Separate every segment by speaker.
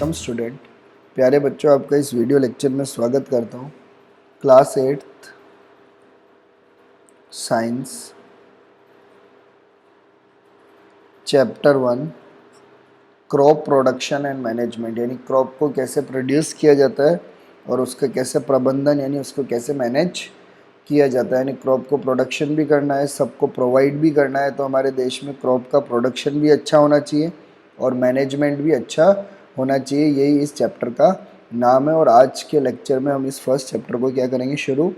Speaker 1: Welcome student. प्यारे बच्चों, आपका इस वीडियो लेक्चर में स्वागत करता हूँ। Class 8th science chapter 1 crop production and management, यानी क्रॉप को कैसे प्रोड्यूस किया जाता है और उसका कैसे प्रबंधन यानी उसको कैसे मैनेज किया जाता है। यानी क्रॉप को प्रोडक्शन भी करना है, सबको प्रोवाइड भी करना है। तो हमारे देश में क्रॉप का प्रोडक्शन भी अच्छा होना चाहिए और मैनेजमेंट भी अच्छा होना चाहिए। यही इस चैप्टर का नाम है और आज के लेक्चर में हम इस फर्स्ट चैप्टर को क्या करेंगे, शुरू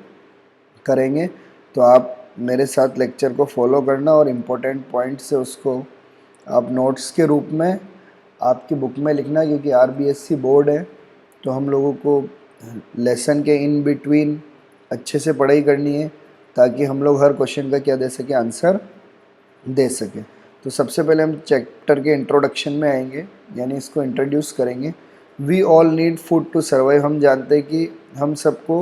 Speaker 1: करेंगे। तो आप मेरे साथ लेक्चर को फॉलो करना और इम्पोर्टेंट पॉइंट से उसको आप नोट्स के रूप में आपकी बुक में लिखना, क्योंकि आरबीएससी बोर्ड है तो हम लोगों को लेसन के इन बिटवीन अच्छे से पढ़ाई करनी है ताकि हम लोग हर क्वेश्चन का क्या दे सके, आंसर दे सके। तो सबसे पहले हम चैप्टर के इंट्रोडक्शन में आएंगे, यानी इसको इंट्रोड्यूस करेंगे। We all need food to survive. हम जानते हैं कि हम सबको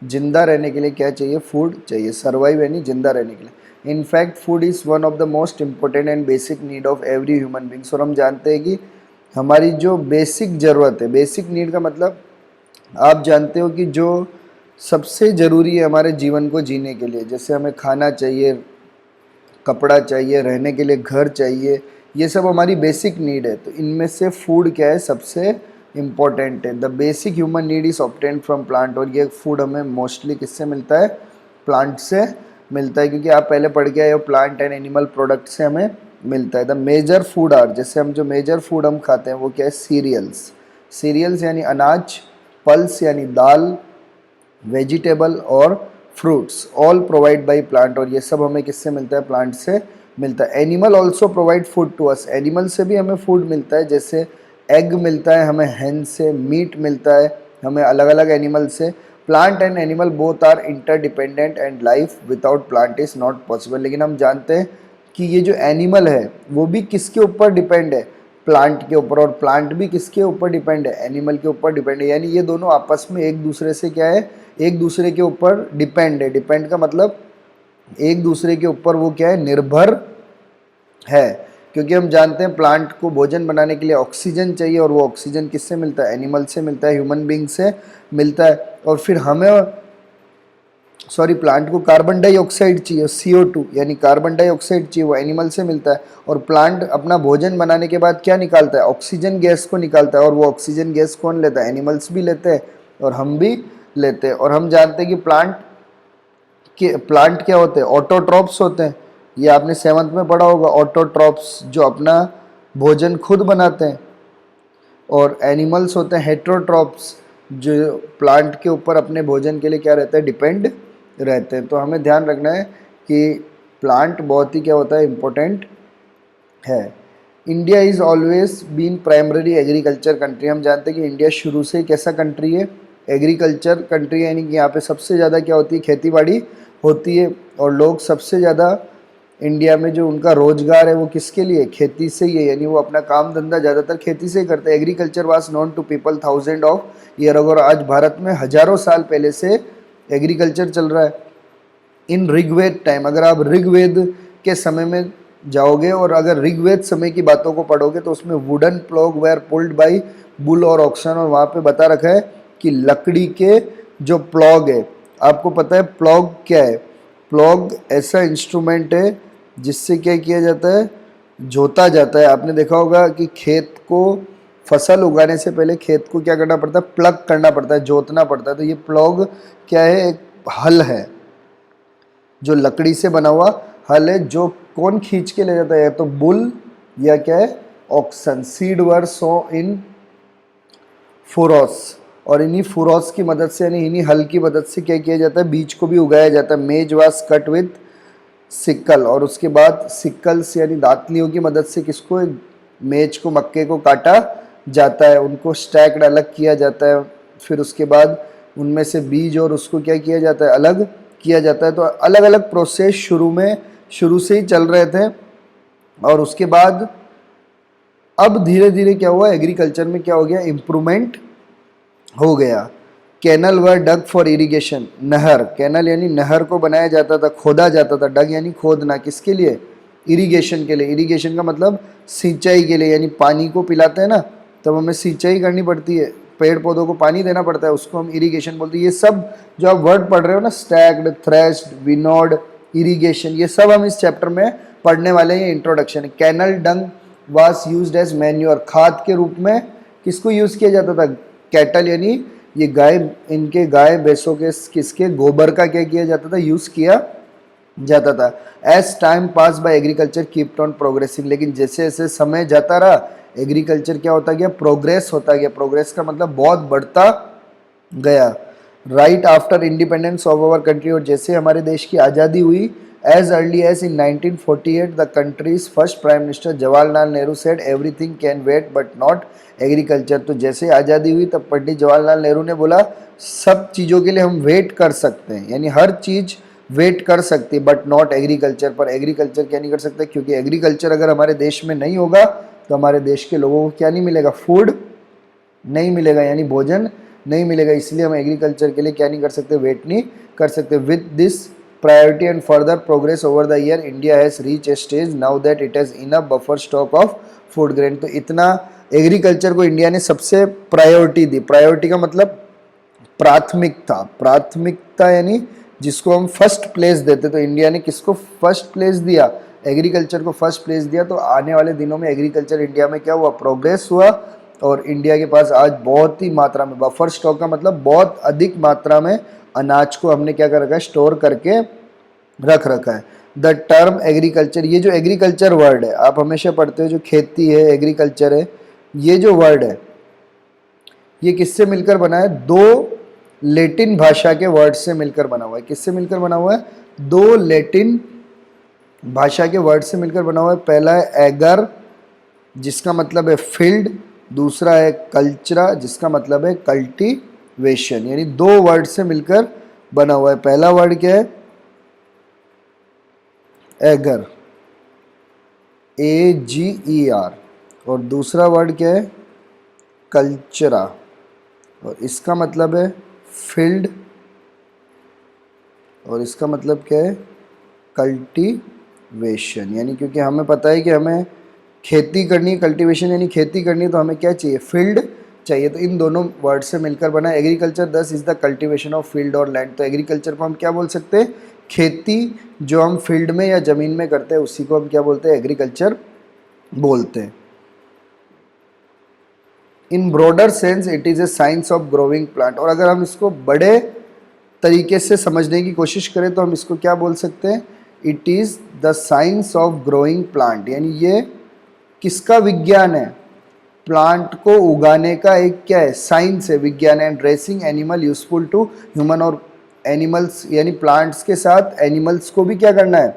Speaker 1: जिंदा रहने के लिए क्या चाहिए, फूड चाहिए। सर्वाइव यानी जिंदा रहने के लिए। In fact food is one of the most important and basic need of every human beings. और हम जानते हैं कि हमारी जो बेसिक ज़रूरत है, बेसिक नीड का मतलब आप जानते हो कि जो सबसे ज़रूरी है हमारे जीवन को जीने के लिए, जैसे हमें खाना चाहिए, कपड़ा चाहिए, रहने के लिए घर चाहिए, ये सब हमारी बेसिक नीड है। तो इनमें से फूड क्या है, सबसे इम्पॉर्टेंट है। The basic human need is obtained from plant. और ये फूड हमें मोस्टली किससे मिलता है, प्लांट से मिलता है, क्योंकि आप पहले पढ़ के आए हो प्लांट एंड एनिमल प्रोडक्ट से हमें मिलता है। द मेजर फूड आर, जैसे हम जो मेजर फूड हम खाते हैं वो क्या है, सीरियल्स। सीरियल्स यानी अनाज, पल्स यानी दाल, वेजिटेबल और fruits, all provide by plant. और ये सब हमें किससे मिलता है, प्लांट से मिलता है। Animal also provide food to us. Animal से भी हमें फूड मिलता है, जैसे एग मिलता है हमें हैन से, मीट मिलता है हमें अलग अलग एनिमल से। Plant and animal both are interdependent and life without plant is not possible. लेकिन हम जानते हैं कि ये जो एनिमल है वो भी किसके ऊपर डिपेंड है, प्लांट के ऊपर। और प्लांट भी किसके ऊपर डिपेंड है, एनिमल के ऊपर डिपेंड है। यानी ये दोनों आपस में एक दूसरे से क्या है, एक दूसरे के ऊपर डिपेंड है। डिपेंड का मतलब एक दूसरे के ऊपर वो क्या है, निर्भर है। क्योंकि हम जानते हैं प्लांट को भोजन बनाने के लिए ऑक्सीजन चाहिए और वो ऑक्सीजन किससे मिलता है, एनिमल से मिलता है, ह्यूमन बींग से मिलता है। और फिर हमें प्लांट को कार्बन डाइऑक्साइड चाहिए, CO2 यानी कार्बन डाइऑक्साइड चाहिए, वो एनिमल से मिलता है। और प्लांट अपना भोजन बनाने के बाद क्या निकालता है, ऑक्सीजन गैस को निकालता है। और वो ऑक्सीजन गैस कौन लेता है, एनिमल्स भी लेते हैं और हम भी लेते हैं। और हम जानते हैं कि प्लांट क्या होते हैं, ऑटोट्रॉप्स होते हैं। ये आपने 7th में पढ़ा होगा, ऑटोट्रॉप्स जो अपना भोजन खुद बनाते हैं। और एनिमल्स होते हैं हेट्रोट्रॉप्स, जो प्लांट के ऊपर अपने भोजन के लिए क्या रहते हैं, डिपेंड रहते हैं। तो हमें ध्यान रखना है कि प्लांट बहुत ही क्या होता है, इम्पोर्टेंट है। India is always been primary agriculture country. हम जानते हैं कि इंडिया शुरू से ही कैसा कंट्री है, एग्रीकल्चर कंट्री है। यानी कि यहाँ पे सबसे ज़्यादा क्या होती है, खेती बाड़ी होती है। और लोग सबसे ज़्यादा इंडिया में जो उनका रोजगार है वो किसके लिए, खेती से ही है। यानी वो अपना काम धंधा ज़्यादातर खेती से ही करते हैं। Agriculture was known to people thousand of year ago. आज भारत में हजारों साल पहले से एग्रीकल्चर चल रहा है। इन ऋग्वेद टाइम, अगर आप ऋग्वेद के समय में जाओगे और अगर ऋग्वेद समय की बातों को पढ़ोगे तो उसमें wooden plough were pulled by bull और ऑक्सन। और वहाँ पे बता रखा है कि लकड़ी के जो प्लॉग है, आपको पता है प्लॉग क्या है, प्लॉग ऐसा इंस्ट्रूमेंट है जिससे क्या किया जाता है, जोता जाता है। आपने देखा होगा कि खेत को फसल उगाने से पहले खेत को क्या करना पड़ता है, प्लग करना पड़ता है, जोतना पड़ता है। तो ये प्लॉग क्या है, एक हल है, जो लकड़ी से बना हुआ हल है, जो कौन खींच के ले जाता है, या तो बुल या क्या है, ऑक्सन। सीड वर सो इन फुरोस। और इन्हीं फुरोस की मदद से, यानी इन्हीं हल की मदद से क्या किया जाता है, बीज को भी उगाया जाता है। मेज वाज कट विथ सिक्कल। और उसके बाद सिक्कल्स यानी दातलियों की मदद से किसको, मेज को, मक्के को काटा जाता है, उनको स्टैक्ड अलग किया जाता है। फिर उसके बाद उनमें से बीज और उसको क्या किया जाता है, अलग किया जाता है। तो अलग अलग प्रोसेस शुरू से ही चल रहे थे। और उसके बाद अब धीरे धीरे क्या हुआ, एग्रीकल्चर में क्या हो गया, इम्प्रूवमेंट हो गया। Canal were dug for irrigation. नहर, कैनल यानी नहर को बनाया जाता था, खोदा जाता था। डग यानी खोदना, किसके लिए, इरिगेशन के लिए। इरिगेशन का मतलब सिंचाई के लिए, यानी पानी को पिलाते हैं ना, तब हमें सिंचाई करनी पड़ती है, पेड़ पौधों को पानी देना पड़ता है, उसको हम इरिगेशन बोलते हैं। ये सब जो आप वर्ड पढ़ रहे हो ना, स्टैक्ड, थ्रेश्ड, विनोड, इरिगेशन, ये सब हम इस चैप्टर में पढ़ने वाले हैं। Introduction. Cattle dung was used as manure, खाद के रूप में किसको यूज़ किया जाता था? कैटल, यानी ये गाय, इनके गाय भैंसों के किसके गोबर का क्या किया जाता था? यूज़ किया जाता था। As time pass by agriculture kept on progressing, लेकिन जैसे जैसे समय जाता रहा एग्रीकल्चर क्या होता गया? प्रोग्रेस होता गया। प्रोग्रेस का मतलब बहुत बढ़ता गया। Right after independence of our country, और जैसे हमारे देश की आज़ादी हुई, as early as in 1948 the country's first prime minister Jawaharlal Nehru said everything can wait but not agriculture. तो जैसे आज़ादी हुई तब पंडित जवाहरलाल नेहरू ने बोला सब चीज़ों के लिए हम वेट कर सकते हैं, यानी हर चीज़ वेट कर सकती है, बट नॉट एग्रीकल्चर। पर एग्रीकल्चर क्या नहीं कर सकते? क्योंकि एग्रीकल्चर अगर हमारे देश में नहीं होगा तो हमारे देश के लोगों को क्या नहीं मिलेगा? फूड नहीं मिलेगा, यानी भोजन नहीं मिलेगा। इसलिए हम एग्रीकल्चर के लिए क्या नहीं कर सकते? वेट नहीं कर सकते। With this priority and further progress over the year, India has reach a stage now that it has enough buffer stock of food grain. तो इतना एग्रीकल्चर को इंडिया ने सबसे प्रायोरिटी दी। प्रायोरिटी का मतलब प्राथमिकता। प्राथमिकता यानी जिसको हम फर्स्ट प्लेस देते, तो इंडिया ने किसको फर्स्ट प्लेस दिया? एग्रीकल्चर को फर्स्ट प्लेस दिया। तो आने वाले दिनों में एग्रीकल्चर इंडिया में क्या हुआ? प्रोग्रेस हुआ। और इंडिया के पास आज बहुत ही मात्रा में बफर स्टॉक का मतलब बहुत अधिक मात्रा में अनाज को हमने क्या कर रखा है? स्टोर करके रख रखा है। द टर्म एग्रीकल्चर, ये जो एग्रीकल्चर वर्ड है आप हमेशा पढ़ते हो, जो खेती है, एग्रीकल्चर है, ये जो वर्ड है ये किससे मिलकर बना है? दो लैटिन भाषा के वर्ड से मिलकर बना हुआ है। किससे मिलकर बना हुआ है? दो लैटिन भाषा के वर्ड से मिलकर बना हुआ है। पहला है एगर, जिसका मतलब है फील्ड, दूसरा है कल्चरा, जिसका मतलब है कल्टीवेशन, यानी दो वर्ड से मिलकर बना हुआ है। पहला वर्ड क्या है? एगर, AGER, और दूसरा वर्ड क्या है? कल्चरा, और इसका मतलब है फील्ड, और इसका मतलब क्या है? कल्टीवेशन। यानी क्योंकि हमें पता है कि हमें खेती करनी है, कल्टीवेशन यानी खेती करनी है, तो हमें क्या चाहिए? फील्ड चाहिए। तो इन दोनों वर्ड से मिलकर बना एग्रीकल्चर। दस is the cultivation of field और लैंड। तो एग्रीकल्चर को हम क्या बोल सकते हैं? खेती जो हम फील्ड में या ज़मीन में करते हैं उसी को हम क्या बोलते हैं? एग्रीकल्चर बोलते हैं। In broader sense it is a science of growing plant. और अगर हम इसको बड़े तरीके से समझने की कोशिश करें तो हम इसको क्या बोल सकते हैं? It is the science of growing plant, यानी ये किसका विज्ञान है? प्लांट को उगाने का एक क्या है? साइंस है, विज्ञान है। And raising animal useful to human, और एनिमल्स यानी प्लांट्स के साथ एनिमल्स को भी क्या करना है?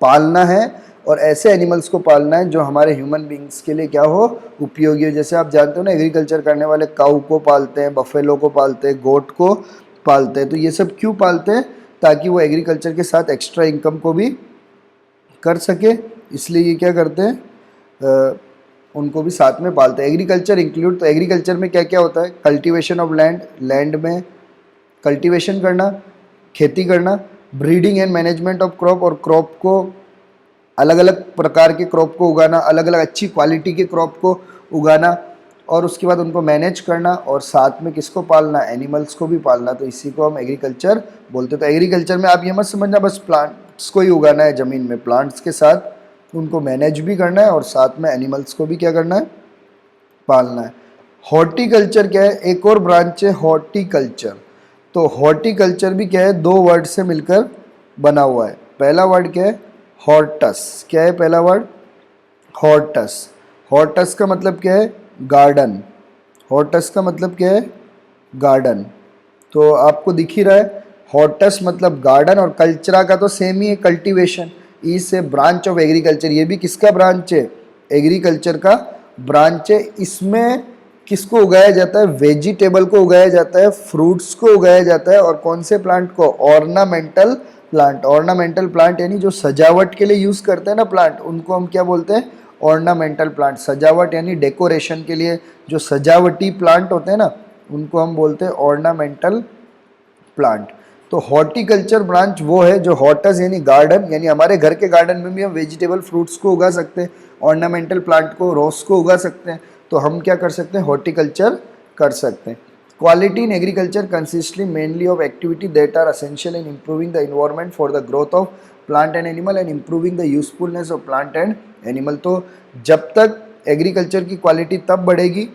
Speaker 1: पालना है। और ऐसे एनिमल्स को पालना है जो हमारे ह्यूमन बींग्स के लिए क्या हो? उपयोगी हो। जैसे आप जानते हो ना, एग्रीकल्चर करने वाले काऊ को पालते हैं, बफेलो को पालते हैं, गोट को पालते हैं। तो ये सब क्यों पालते हैं? ताकि वो एग्रीकल्चर के साथ एक्स्ट्रा इनकम को भी कर सके, इसलिए ये क्या करते हैं? उनको भी साथ में पालते हैं। एग्रीकल्चर इंक्लूड, तो एग्रीकल्चर में क्या क्या होता है? कल्टीवेशन ऑफ लैंड, लैंड में कल्टीवेशन करना, खेती करना। Breeding and management of crop, और क्रॉप को अलग अलग प्रकार के क्रॉप को उगाना, अलग अलग अच्छी क्वालिटी के क्रॉप को उगाना, और उसके बाद उनको मैनेज करना, और साथ में किसको पालना? एनिमल्स को भी पालना। तो इसी को हम एग्रीकल्चर बोलते हैं। तो एग्रीकल्चर में आप ये मत समझना बस प्लांट्स को ही उगाना है ज़मीन में, प्लांट्स के साथ उनको मैनेज भी करना है और साथ में एनिमल्स को भी क्या करना है? पालना है। हॉर्टिकल्चर क्या है? एक और ब्रांच है हॉर्टिकल्चर। तो हॉर्टिकल्चर भी क्या है? दो वर्ड से मिलकर बना हुआ है। पहला वर्ड क्या है? हॉर्टस। क्या है पहला वर्ड? हॉर्टस। हॉर्टस का मतलब क्या है? गार्डन। हॉर्टस का मतलब क्या है? गार्डन। तो आपको दिख ही रहा है, हॉर्टस मतलब गार्डन, और कल्चरा का तो सेम ही है, कल्टीवेशन। इस ए ब्रांच ऑफ एग्रीकल्चर, ये भी किसका ब्रांच है? एग्रीकल्चर का ब्रांच है। इसमें किसको उगाया जाता है? वेजिटेबल को उगाया जाता है, फ्रूट्स को उगाया जाता है, और कौन से प्लांट को? Ornamental plant. ऑर्नामेंटल प्लांट यानी जो सजावट के लिए यूज़ करते हैं ना प्लांट, उनको हम क्या बोलते हैं? Ornamental plant. सजावट यानी डेकोरेशन के लिए जो सजावटी प्लांट होते हैं ना, उनको हम बोलते हैं ऑर्नामेंटल प्लांट। तो हॉर्टिकल्चर ब्रांच वो है जो हॉर्टस यानी गार्डन, यानी हमारे घर के गार्डन में भी हम वेजिटेबल फ्रूट्स को उगा सकते हैं, ऑर्नामेंटल प्लांट को, रोज को उगा सकते हैं। तो हम क्या कर सकते हैं, हॉर्टिकल्चर कर सकते हैं। Quality in agriculture consistently mainly of activity that are essential in improving the environment for the growth of plant and animal and improving the usefulness of plant and animal. तो जब तक एग्रीकल्चर की quality तब बढ़ेगी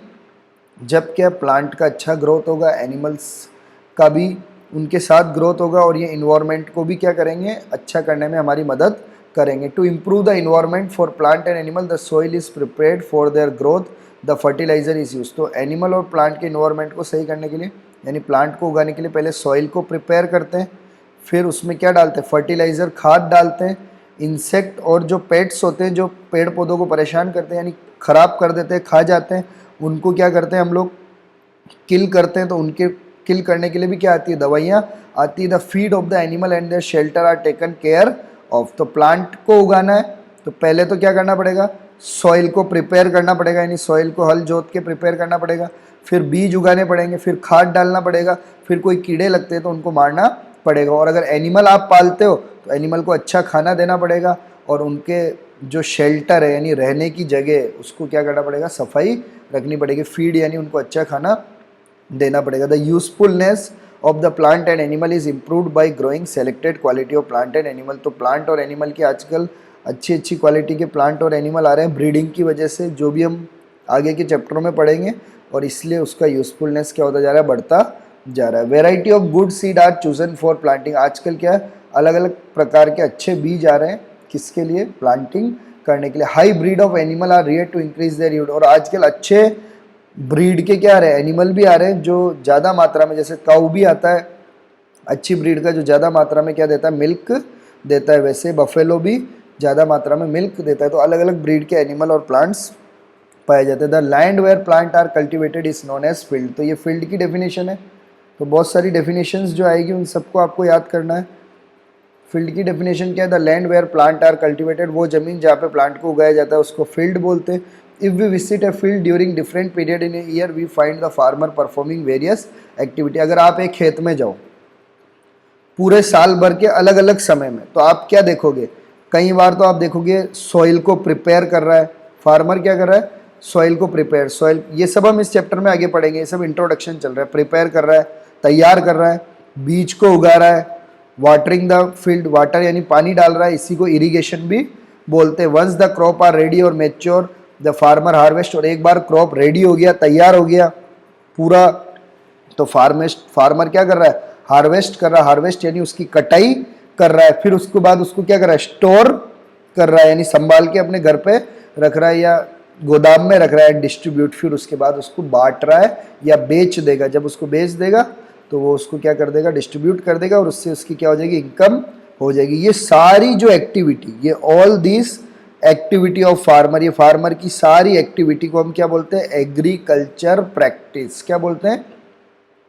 Speaker 1: जब क्या plant का अच्छा ग्रोथ होगा, एनिमल्स का भी उनके साथ ग्रोथ होगा, और ये इन्वायरमेंट को भी क्या करेंगे, अच्छा करने में हमारी मदद करेंगे। To improve the environment for plant and animal the soil is prepared for their growth, the fertiliser is use. तो एनिमल और प्लांट के इन्वायरमेंट को सही करने के लिए, यानी प्लांट को उगाने के लिए पहले सॉइल को प्रिपेयर करते हैं, फिर उसमें क्या डालते हैं, फर्टिलाइज़र, खाद डालते हैं। इंसेक्ट और जो पेट्स होते हैं जो पेड़ पौधों को परेशान करते हैं यानी ख़राब कर देते हैं, खा जाते हैं, उनको क्या करते हैं हम लोग, किल करते हैं। तो उनके किल करने के लिए भी क्या आती है, दवाइयाँ आती है। The feed of the animal and their shelter are taken care of. तो प्लांट को उगाना है तो पहले तो क्या करना पड़ेगा, सॉइल को प्रिपेयर करना पड़ेगा, यानी सॉइल को हल जोत के प्रिपेयर करना पड़ेगा, फिर बीज उगाने पड़ेंगे, फिर खाद डालना पड़ेगा, फिर कोई कीड़े लगते हैं तो उनको मारना पड़ेगा। और अगर एनिमल आप पालते हो तो एनिमल को अच्छा खाना देना पड़ेगा, और उनके जो शेल्टर है यानी रहने की जगह उसको क्या करना पड़ेगा, सफाई रखनी पड़ेगी। फीड यानी उनको अच्छा खाना देना पड़ेगा। The usefulness of the plant and animal is improved bye growing selected quality of plant and animal. तो प्लांट और एनिमल की आजकल अच्छी अच्छी क्वालिटी के प्लांट और एनिमल आ रहे हैं ब्रीडिंग की वजह से, जो भी हम आगे के चैप्टरों में पढ़ेंगे, और इसलिए उसका यूजफुलनेस क्या होता जा रहा है, बढ़ता जा रहा है। Variety of good seed are chosen for planting. आजकल क्या है, अलग अलग प्रकार के अच्छे बीज आ रहे हैं, किसके लिए, प्लांटिंग करने के लिए। High breed of animal are reared to increase their yield. और आजकल अच्छे ब्रीड के क्या आ रहे हैं, एनिमल भी आ रहे हैं जो ज़्यादा मात्रा में, जैसे काऊ भी आता है अच्छी ब्रीड का जो ज़्यादा मात्रा में क्या देता है, मिल्क देता है, वैसे बफेलो भी ज़्यादा मात्रा में मिल्क देता है। तो अलग अलग ब्रीड के एनिमल और प्लांट्स पाए जाते हैं। The land where plant are cultivated is known as field. तो ये फील्ड की डेफिनेशन है, तो बहुत सारी डेफिनेशंस जो आएगी उन सबको आपको याद करना है। फील्ड की डेफिनेशन क्या है, the land where plant are cultivated, वो ज़मीन जहाँ पे प्लांट को उगाया जाता है उसको फील्ड बोलते हैं। If we visit a field during different period in a year we find the farmer performing various activity. अगर आप एक खेत में जाओ पूरे साल भर के अलग अलग समय में, तो आप क्या देखोगे, कई बार तो आप देखोगे सॉइल को प्रिपेयर कर रहा है फार्मर, क्या कर रहा है, सॉइल को प्रिपेयर, सॉइल, ये सब हम इस चैप्टर में आगे पढ़ेंगे, ये सब इंट्रोडक्शन चल रहा है। प्रिपेयर कर रहा है, तैयार कर रहा है, बीज को उगा रहा है, वाटरिंग द फील्ड, वाटर यानी पानी डाल रहा है, इसी को इरिगेशन भी बोलते हैं। Once the crop are ready और मेच्योर द फार्मर हार्वेस्ट। और एक बार क्रॉप रेडी हो गया, तैयार हो गया पूरा, तो फार्मर क्या कर रहा है, हार्वेस्ट कर रहा है। हार्वेस्ट यानी उसकी कटाई कर रहा है, फिर उसके बाद उसको क्या कर रहा है, स्टोर कर रहा है, यानी संभाल के अपने घर पे रख रहा है या गोदाम में रख रहा है, डिस्ट्रीब्यूट, फिर उसके बाद उसको बांट रहा है या बेच देगा। जब उसको बेच देगा तो वो उसको क्या कर देगा, डिस्ट्रीब्यूट कर देगा, और उससे उसकी क्या हो जाएगी, इनकम हो जाएगी। ये सारी जो एक्टिविटी, ये all this activity of farmer, ये फार्मर की सारी एक्टिविटी को हम क्या बोलते हैं, एग्रीकल्चर प्रैक्टिस। क्या बोलते हैं,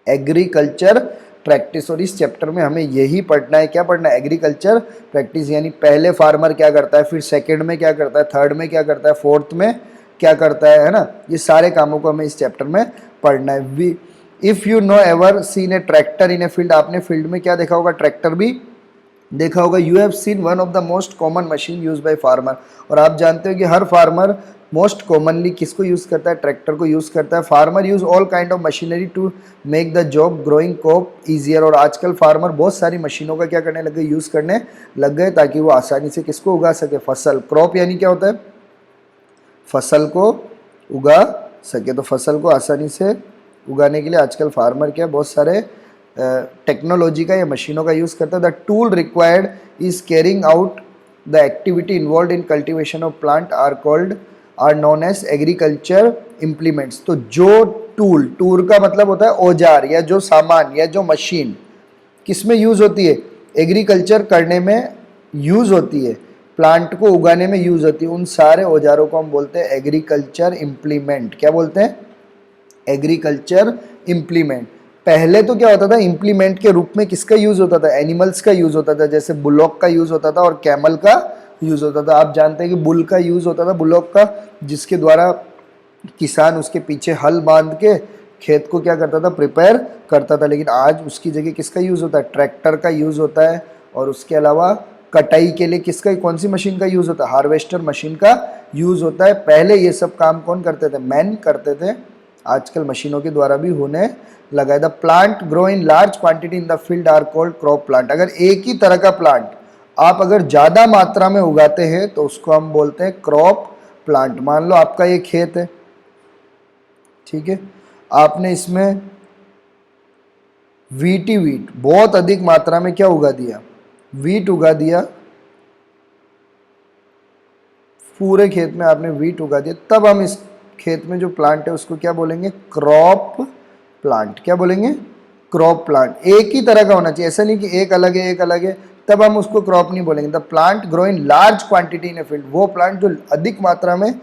Speaker 1: एग्रीकल्चर प्रैक्टिस। और इस चैप्टर में हमें यही पढ़ना है, क्या पढ़ना है, एग्रीकल्चर प्रैक्टिस। यानी पहले फार्मर क्या करता है, फिर सेकंड में क्या करता है, थर्ड में क्या करता है, फोर्थ में क्या करता है ना, ये सारे कामों को हमें इस चैप्टर में पढ़ना है। If you know ever seen a tractor in a field, आपने फील्ड में क्या देखा होगा, ट्रैक्टर भी देखा होगा। You have seen one of the most common machine use by farmer. और आप जानते हो कि हर फार्मर मोस्ट कॉमनली किसको यूज़ करता है, ट्रैक्टर को यूज़ करता है। Farmer use all kind of machinery to make the job growing crop easier. और आजकल फार्मर बहुत सारी मशीनों का क्या करने लग गए, यूज़ करने लग गए, ताकि वो आसानी से किसको उगा सके, फसल। क्रॉप यानी क्या होता है, फसल को उगा सके। तो फसल को आसानी से उगाने के लिए आजकल फार्मर क्या बहुत सारे टेक्नोलॉजी का या मशीनों का यूज़ करता है। The tool required is carrying out the activity involve in cultivation of plant are known as agriculture implements. तो जो टूल का मतलब होता है औजार या जो सामान या जो मशीन किस में यूज़ होती है, एग्रीकल्चर करने में यूज़ होती है, प्लांट को उगाने में यूज़ होती है, उन सारे औजारों को हम बोलते हैं एग्रीकल्चर इम्प्लीमेंट। क्या बोलते हैं, एग्रीकल्चर इम्प्लीमेंट। पहले तो क्या होता था, इम्प्लीमेंट के रूप में किसका यूज़ होता था, एनिमल्स का यूज़ होता था, जैसे बुलॉक का यूज़ होता था और कैमल का यूज़ होता था। आप जानते हैं कि बुल का यूज़ होता था, बुलॉक का, जिसके द्वारा किसान उसके पीछे हल बांध के खेत को क्या करता था, प्रिपेयर करता था। लेकिन आज उसकी जगह किसका यूज़ होता है, ट्रैक्टर का यूज़ होता है। और उसके अलावा कटाई के लिए किसका, कौन सी मशीन का यूज़ होता है, हार्वेस्टर मशीन का यूज़ होता है। पहले ये सब काम कौन करते थे, मैन करते थे, आजकल मशीनों के द्वारा भी होने लगा है। The plant grow in large quantity in the field are called crop plant. अगर एक ही तरह का प्लांट आप अगर ज़्यादा मात्रा में उगाते हैं तो उसको हम बोलते हैं क्रॉप प्लांट। मान लो आपका ये खेत है, ठीक है, आपने इसमें वीट बहुत अधिक मात्रा में क्या उगा दिया, वीट उगा दिया, पूरे खेत में आपने वीट उगा दिया, तब हम इस खेत में जो प्लांट है उसको क्या बोलेंगे, क्रॉप प्लांट। क्या बोलेंगे, क्रॉप प्लांट। एक ही तरह का होना चाहिए, ऐसा नहीं कि एक अलग है एक अलग है, तब हम उसको क्रॉप नहीं बोलेंगे। The plant grow in large quantity in a field, वो प्लांट जो अधिक मात्रा में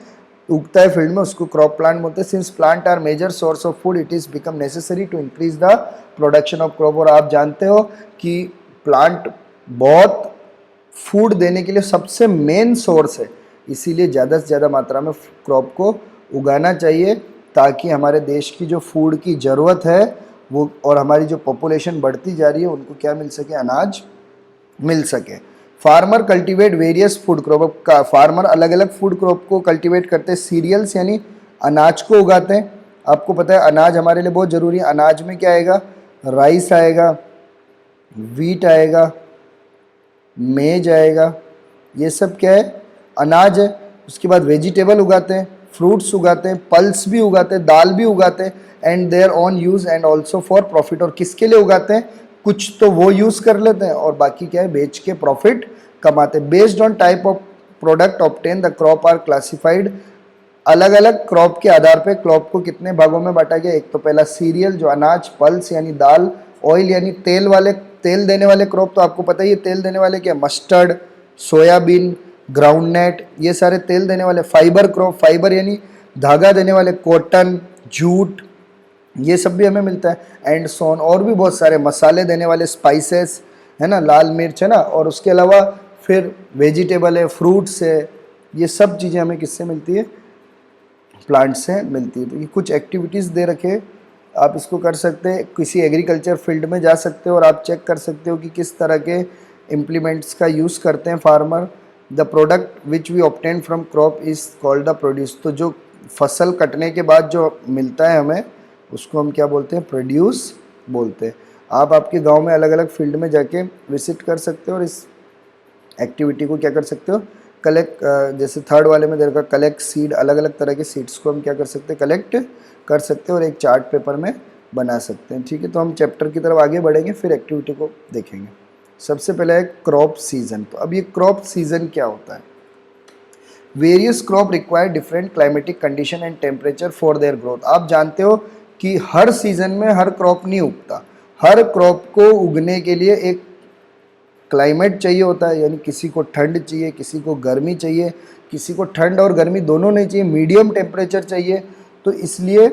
Speaker 1: उगता है फील्ड में उसको क्रॉप प्लांट बोलते हैं। Since plant are major source of food it is become necessary to increase the production of crop. और आप जानते हो कि प्लांट बहुत फूड देने के लिए सबसे मेन सोर्स है, इसीलिए ज़्यादा से ज़्यादा मात्रा में क्रॉप को उगाना चाहिए ताकि हमारे देश की जो फूड की ज़रूरत है वो, और हमारी जो पॉपुलेशन बढ़ती जा रही है उनको क्या मिल सके, अनाज मिल सके। Farmer cultivate various food crop का, फार्मर अलग अलग फूड क्रॉप को कल्टीवेट करते हैं। सीरियल्स यानी अनाज को उगाते हैं। आपको पता है अनाज हमारे लिए बहुत ज़रूरी है। अनाज में क्या आएगा, राइस आएगा, वीट आएगा, मेज आएगा, ये सब क्या है, अनाज है। उसके बाद वेजिटेबल उगाते हैं, फ्रूट्स उगाते हैं, पल्स भी उगाते हैं, दाल भी उगाते हैं, and their own use and also for profit. और किसके लिए उगाते हैं, कुछ तो वो यूज़ कर लेते हैं और बाकी क्या है, बेच के प्रॉफिट कमाते हैं। Based on type of product obtain the crop are classified. अलग अलग क्रॉप के आधार पे क्रॉप को कितने भागों में बांटा गया, एक तो पहला सीरियल जो अनाज, पल्स यानी दाल, ऑयल यानी तेल वाले, तेल देने वाले क्रॉप तो आपको पता ही है, तेल देने वाले क्या, मस्टर्ड, सोयाबीन, ग्राउंडनट, ये सारे तेल देने वाले। फाइबर क्रॉप, फाइबर यानी धागा देने वाले, कॉटन, जूट, ये सब भी हमें मिलता है। एंड सोन, और भी बहुत सारे मसाले देने वाले, स्पाइसेस है ना, लाल मिर्च है ना, और उसके अलावा फिर वेजिटेबल है, फ्रूट्स है, ये सब चीज़ें हमें किससे मिलती है, प्लांट से मिलती है। तो ये कुछ एक्टिविटीज़ दे रखे, आप इसको कर सकते हैं, किसी एग्रीकल्चर फील्ड में जा सकते हो और आप चेक कर सकते हो कि किस तरह के इम्प्लीमेंट्स का यूज़ करते हैं farmer. The product which we obtain from crop is called the produce. तो जो फसल कटने के बाद जो मिलता है हमें उसको हम क्या बोलते हैं, प्रोड्यूस बोलते हैं। आप आपके गांव में अलग अलग फील्ड में जाके विजिट कर सकते हो और इस एक्टिविटी को क्या कर सकते हो, कलेक्ट, जैसे थर्ड वाले में देखा कलेक्ट सीड, अलग अलग तरह के सीड्स को हम क्या कर सकते हैं, कलेक्ट कर सकते हैं और एक चार्ट पेपर में बना सकते हैं। ठीक है, तो हम चैप्टर की तरफ आगे बढ़ेंगे, फिर एक्टिविटी को देखेंगे। सबसे पहले है क्रॉप सीजन। तो अब ये क्रॉप सीजन क्या होता है, various crop require different climatic condition and temperature for their growth. आप जानते हो कि हर सीजन में हर क्रॉप नहीं उगता, हर क्रॉप को उगने के लिए एक क्लाइमेट चाहिए होता है, यानी किसी को ठंड चाहिए, किसी को गर्मी चाहिए, किसी को ठंड और गर्मी दोनों नहीं चाहिए, मीडियम टेम्परेचर चाहिए। तो इसलिए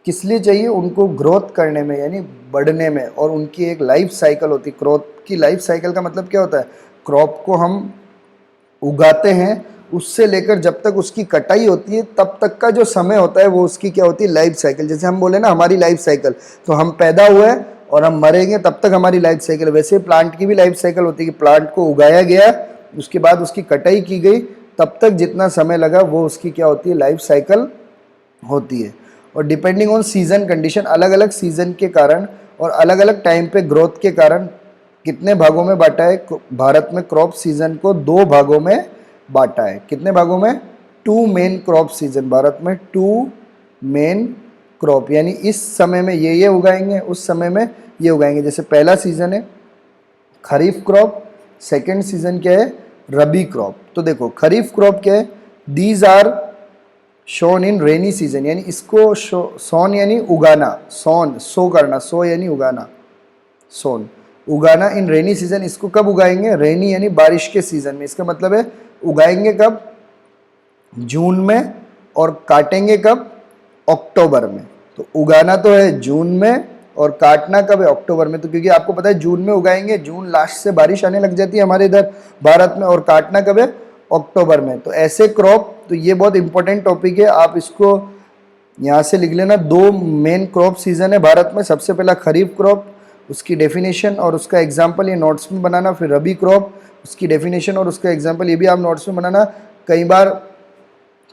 Speaker 1: किस लिए चाहिए, उनको ग्रोथ करने में यानी बढ़ने में, और उनकी एक लाइफ साइकिल होती है। क्रॉप की लाइफ साइकिल का मतलब क्या होता है, क्रॉप को हम उगाते हैं, उससे लेकर जब तक उसकी कटाई होती है तब तक का जो समय होता है वो उसकी क्या होती है, लाइफ साइकिल। जैसे हम बोले ना हमारी लाइफ साइकिल, तो हम पैदा हुए और हम मरेंगे तब तक हमारी लाइफ साइकिल। वैसे प्लांट की भी लाइफ साइकिल होती है कि प्लांट को उगाया गया, उसके बाद उसकी कटाई की गई, तब तक जितना समय लगा वो उसकी क्या होती है, लाइफ साइकिल होती है। और डिपेंडिंग ऑन सीजन कंडीशन, अलग अलग सीजन के कारण और अलग अलग टाइम पे ग्रोथ के कारण कितने भागों में बांटा है भारत में, क्रॉप सीजन को 2 भागों में बांटा है। कितने भागों में, 2 मेन क्रॉप सीजन, भारत में 2 मेन क्रॉप, यानी इस समय में ये उगाएंगे, उस समय में ये उगाएंगे। जैसे पहला सीजन है खरीफ क्रॉप, सेकंड सीजन क्या है, रबी क्रॉप। तो देखो खरीफ क्रॉप क्या है, these are sown in rainy season, यानी इसको सोन यानी उगाना, सो करना, सो यानी उगाना, सोन उगाना इन रेनी सीजन। इसको कब उगाएंगे, रेनी यानी बारिश के सीजन में। इसका मतलब है उगाएंगे कब, जून में, और काटेंगे कब, अक्टूबर में। तो उगाना तो है जून में और काटना कब है, अक्टूबर में। तो क्योंकि आपको पता है जून में उगाएंगे, जून लास्ट से बारिश आने लग जाती है हमारे इधर भारत में, और काटना कब है, अक्टूबर में। तो ऐसे क्रॉप, तो ये बहुत इंपॉर्टेंट टॉपिक है, आप इसको यहाँ से लिख लेना। 2 मेन क्रॉप सीजन है भारत में, सबसे पहला खरीफ क्रॉप, उसकी डेफिनेशन और उसका एग्जाम्पल ये नोट्स में बनाना। फिर रबी क्रॉप, उसकी डेफिनेशन और उसका एग्जाम्पल ये भी आप नोट्स में बनाना। कई बार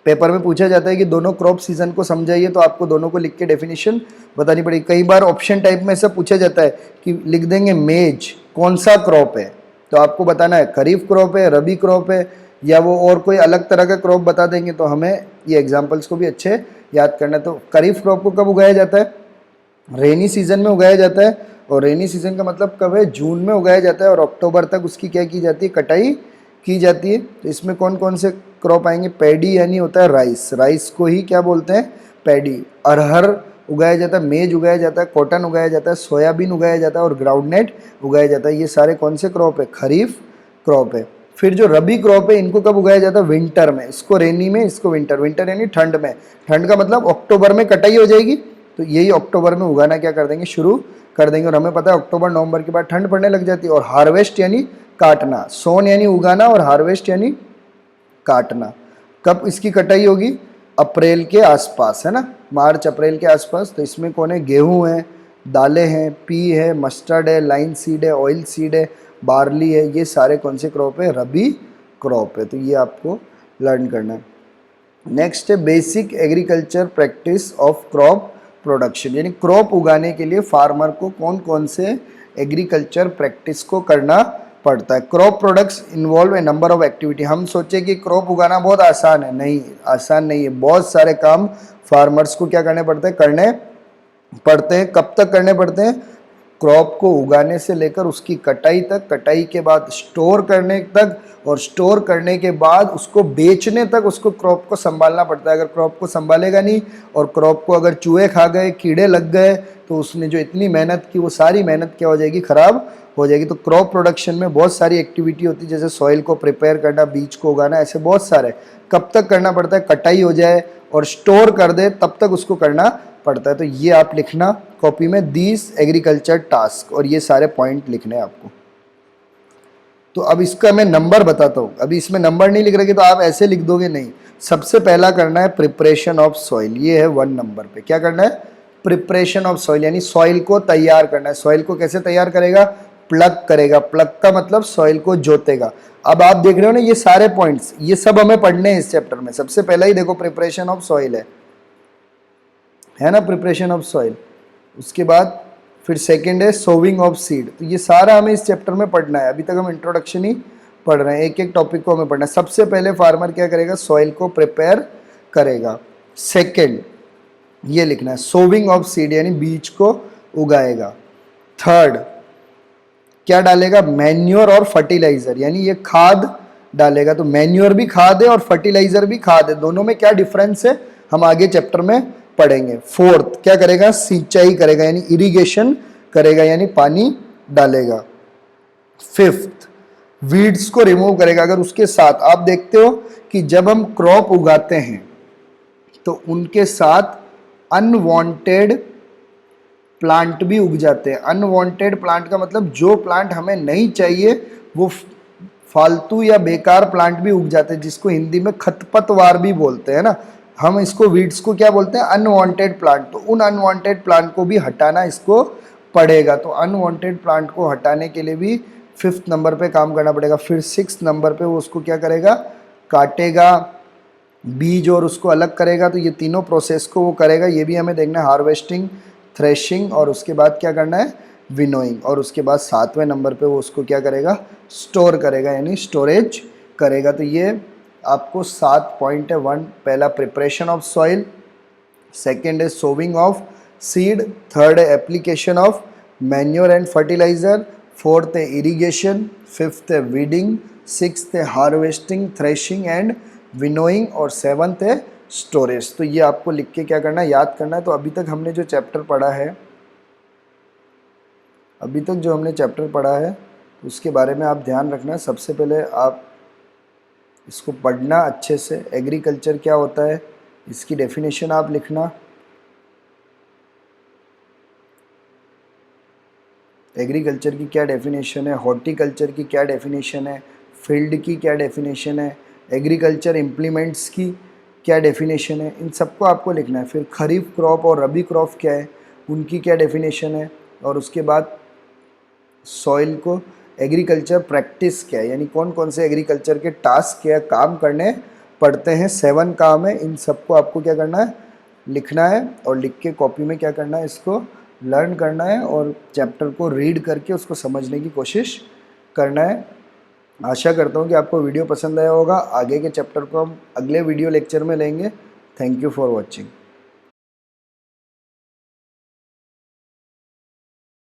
Speaker 1: पेपर में पूछा जाता है कि दोनों क्रॉप सीजन को समझाइए, तो आपको दोनों को लिख के डेफिनेशन बतानी पड़ेगी। कई बार ऑप्शन टाइप में ऐसा पूछा जाता है कि लिख देंगे मेज कौन सा क्रॉप है, तो आपको बताना है खरीफ क्रॉप है, रबी क्रॉप है, या वो और कोई अलग तरह का क्रॉप बता देंगे। तो हमें ये एग्जाम्पल्स को भी अच्छे याद करना है। तो खरीफ क्रॉप को कब उगाया जाता है? रेनी सीजन में उगाया जाता है, और रेनी सीजन का मतलब कब है? जून में उगाया जाता है, और अक्टूबर तक उसकी क्या की जाती है? कटाई की जाती है। तो इसमें कौन कौन से क्रॉप आएंगे? पैडी यानी होता है राइस, राइस को ही क्या बोलते हैं? पैडी। अरहर उगाया जाता है, मेज उगाया जाता है, कॉटन उगाया जाता है, सोयाबीन उगाया जाता है और ग्राउंडनट उगाया जाता है। ये सारे कौन से क्रॉप है? खरीफ क्रॉप है। फिर जो रबी क्रॉप है इनको कब उगाया जाता है? विंटर में। इसको रेनी में, इसको विंटर। विंटर यानी ठंड में। ठंड का मतलब अक्टूबर में कटाई हो जाएगी, तो यही अक्टूबर में उगाना क्या कर देंगे? शुरू कर देंगे। और हमें पता है अक्टूबर नवंबर के बाद ठंड पड़ने लग जाती है। और हार्वेस्ट यानी काटना, सोन यानी उगाना और हार्वेस्ट यानी काटना। कब इसकी कटाई होगी? अप्रैल के आसपास, है ना, मार्च अप्रैल के आसपास। तो इसमें कौन है? गेहूं है, दालें हैं, पी है, मस्टर्ड है, लाइन सीड है, ऑयल सीड है, बार्ली है। ये सारे कौन से क्रॉप है? रबी क्रॉप है। तो ये आपको लर्न करना है। नेक्स्ट है basic agriculture practice of crop production, यानी क्रॉप उगाने के लिए फार्मर को कौन कौन से एग्रीकल्चर प्रैक्टिस को करना पड़ता है। Crop products involve A number of activity. हम सोचे कि क्रॉप उगाना बहुत आसान है, नहीं, आसान नहीं है। बहुत सारे काम फार्मर्स को क्या करने पड़ते हैं? करने पड़ते हैं। कब तक करने पड़ते हैं? क्रॉप को उगाने से लेकर उसकी कटाई तक, कटाई के बाद स्टोर करने तक, और स्टोर करने के बाद उसको बेचने तक उसको क्रॉप को संभालना पड़ता है। अगर क्रॉप को संभालेगा नहीं और क्रॉप को अगर चूहे खा गए, कीड़े लग गए, तो उसने जो इतनी मेहनत की वो सारी मेहनत क्या हो जाएगी? खराब हो जाएगी। तो क्रॉप प्रोडक्शन में बहुत सारी एक्टिविटी होती है, जैसे सॉइल को प्रिपेयर करना, बीज को उगाना, ऐसे बहुत सारे। कब तक करना पड़ता है? कटाई हो जाए और स्टोर कर दे तब तक उसको करना पड़ता है। तो ये आप लिखना कॉपी में, दीज एग्रीकल्चर टास्क, और ये सारे पॉइंट लिखने हैं आपको। तो अब इसका मैं नंबर बताता हूँ। अभी इसमें नंबर नहीं लिख रहे तो आप ऐसे लिख दोगे नहीं। सबसे पहला करना है प्रिपरेशन ऑफ सॉइल, ये है 1 नंबर पे। क्या करना है? प्रिपरेशन ऑफ सॉइल, यानी सॉइल को तैयार करना है। सॉइल को कैसे तैयार करेगा? प्लग करेगा। प्लग का मतलब सॉइल को जोतेगा। अब आप देख रहे हो ना ये सारे पॉइंट्स, ये सब हमें पढ़ने हैं इस चैप्टर में। सबसे पहला ही देखो प्रिपरेशन ऑफ सॉइल है ना, प्रिपरेशन ऑफ सॉइल। उसके बाद फिर सेकंड है सोविंग ऑफ सीड। तो ये सारा हमें इस चैप्टर में पढ़ना है। अभी तक हम इंट्रोडक्शन ही पढ़ रहे हैं, एक एक टॉपिक को हमें पढ़ना है। सबसे पहले फार्मर क्या करेगा? सॉइल को प्रिपेयर करेगा। सेकंड ये लिखना है सोविंग ऑफ सीड, यानी बीज को उगाएगा। थर्ड क्या डालेगा? मैन्योर और फर्टिलाइजर, यानी ये खाद डालेगा। तो मैन्योर भी खाद है और फर्टिलाइजर भी खाद है, दोनों में क्या डिफरेंस है हम आगे चैप्टर में पढ़ेंगे। फोर्थ क्या करेगा? सिंचाई करेगा, यानी इरिगेशन करेगा, यानी पानी डालेगा। फिफ्थ वीड्स को रिमूव करेगा। अगर उसके साथ आप देखते हो कि जब हम क्रॉप उगाते हैं तो उनके साथ अनवांटेड प्लांट भी उग जाते हैं। अनवांटेड प्लांट का मतलब जो प्लांट हमें नहीं चाहिए वो फालतू या बेकार प्लांट भी उग जाते हैं, जिसको हिंदी में खरपतवार भी बोलते हैं ना। हम इसको वीड्स को क्या बोलते हैं? Unwanted plant. तो उन अनवांटेड प्लांट को भी हटाना इसको पड़ेगा। तो अनवांटेड प्लांट को हटाने के लिए भी 5th नंबर पे काम करना पड़ेगा। फिर 6th नंबर पे वो उसको क्या करेगा? काटेगा बीज और उसको अलग करेगा। तो ये तीनों प्रोसेस को वो करेगा। ये भी हमें देखना है, हार्वेस्टिंग, थ्रेशिंग, और उसके बाद क्या करना है? विनोइंग। और उसके बाद 7वें नंबर पे वो उसको क्या करेगा? स्टोर करेगा, यानी स्टोरेज करेगा। तो ये आपको 7 पॉइंट है। 1 पहला प्रिपरेशन ऑफ सॉइल, सेकेंड है सोविंग ऑफ सीड, थर्ड है application of manure and fertiliser, fourth है इरिगेशन, फिफ्थ है वीडिंग, सिक्स्थ है हार्वेस्टिंग, थ्रेशिंग एंड विनोइंग, और 7th है स्टोरेज। तो ये आपको लिख के क्या करना है? याद करना है। तो अभी तक हमने जो चैप्टर पढ़ा है, उसके बारे में आप ध्यान रखना। सबसे पहले आप इसको पढ़ना अच्छे से। एग्रीकल्चर क्या होता है इसकी डेफिनेशन आप लिखना। एग्रीकल्चर की क्या डेफिनेशन है, हॉर्टिकल्चर की क्या डेफिनेशन है, फील्ड की क्या डेफिनेशन है, एग्रीकल्चर इम्प्लीमेंट्स की क्या डेफिनेशन है, इन सबको आपको लिखना है। फिर खरीफ क्रॉप और रबी क्रॉप क्या है, उनकी क्या डेफिनेशन है, और उसके बाद सॉइल को एग्रीकल्चर प्रैक्टिस क्या है, यानी कौन कौन से एग्रीकल्चर के टास्क क्या काम करने पड़ते हैं। 7 काम है, इन सबको आपको क्या करना है, लिखना है और लिख के कॉपी में क्या करना है, इसको लर्न करना है और चैप्टर को रीड करके उसको समझने की कोशिश करना है। आशा करता हूँ कि आपको वीडियो पसंद आया होगा। आगे के चैप्टर को हम अगले वीडियो लेक्चर में लेंगे। Thank you for watching.